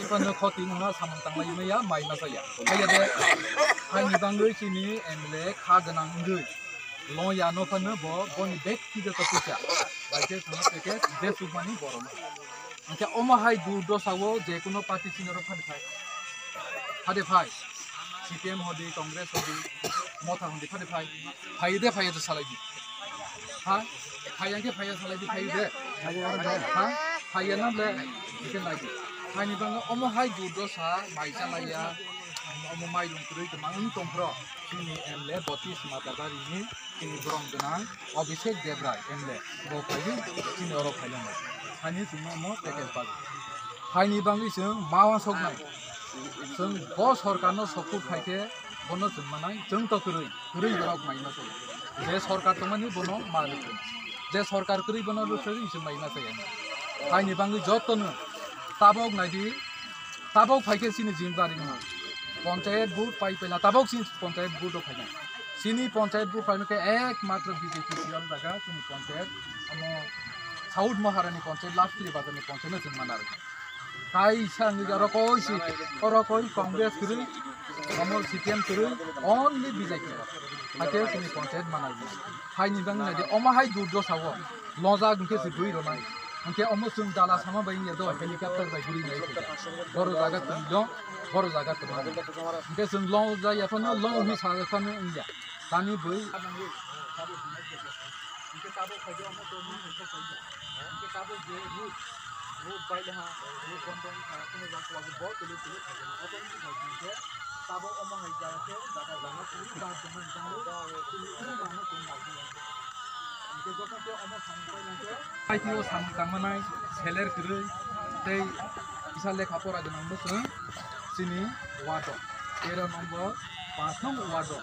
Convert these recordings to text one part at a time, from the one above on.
Pano Cotting Samantang Maya, my Masaya. I Bangui Chini and Le Cardanang Gui. Loya no Panobo, Bonnie Beck to the Kapucha. Like this money borrow. Okay, Omahai do Dosawo, Jacono Partition of Hadify. CPM Hodi, Congress Hodi, Mota Hodi, Hadify. Hayde Fire the Saladi. Huh? Hayake Fire Saladi Hayde. Huh? Hayana, you can like it. Tiny Bang Omahai do Dosa, my Salaya, Omai don't create the Mountain Compro, and Le Botis Matabari, in the Bronx, obviously Debra, and Le Bokayu, in Europe Highland. I need to know more take a Tiny Bang is Mawa Sognai. Some boss Horcano Soku Hake, Bonos Manai, Junto Kuri, Rock my Nasa. Jess Horcatomani Bono, Malikan. Jess Horcari Bono is my Nasa. Tiny Bang Joton, Tabok Nadi, Tabok Hake in the Zimbari. Pontet Boot Pipe and Tabok since Pontet Boot of Hana. Sini Pontet Boot Pipe, egg matter BJP, Daga, in Pontet, South Maharani Pontet, lastly, but the Pontet in Manari. Kai Sang Yarokoi, Orokoi, Congress Kuru, Amor CPM Kuru, only BJP. I tell you, Pontet Manari. High Nibang, the Omahai do Dosawa, Loza, in case you do it on. Okay, almost soon Dallas Hama by your door, helicopter by Green Lake. Borozagat, Borozagat, because in long Zayafano, long Miss Halafano India. Tani Boy. I feel some Kamanai, Seller Guru, they Isale Kapora the number Sini, Water, Era number, Pasum Water,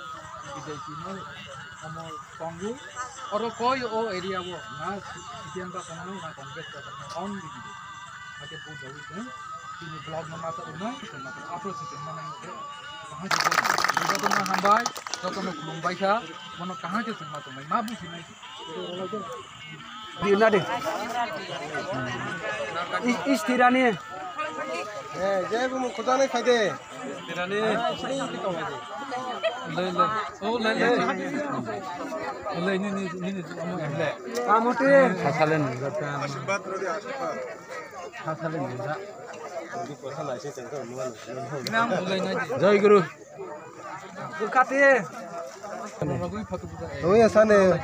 is a Kino, Homo Congo, or a Koi or area war, Nas, Tiamba Kamano, my Congress, only. I can put the reason, Sini blog no matter of night, and approach it in Manang. Hambai, Tokono Lumbaika, one of Kahakas and Matomai, Mabu. Dinadi. Istirani. Jai Kotane Kade. Tirani. Oh, Jai Guru. Bukati. Oh, yes, Sunday.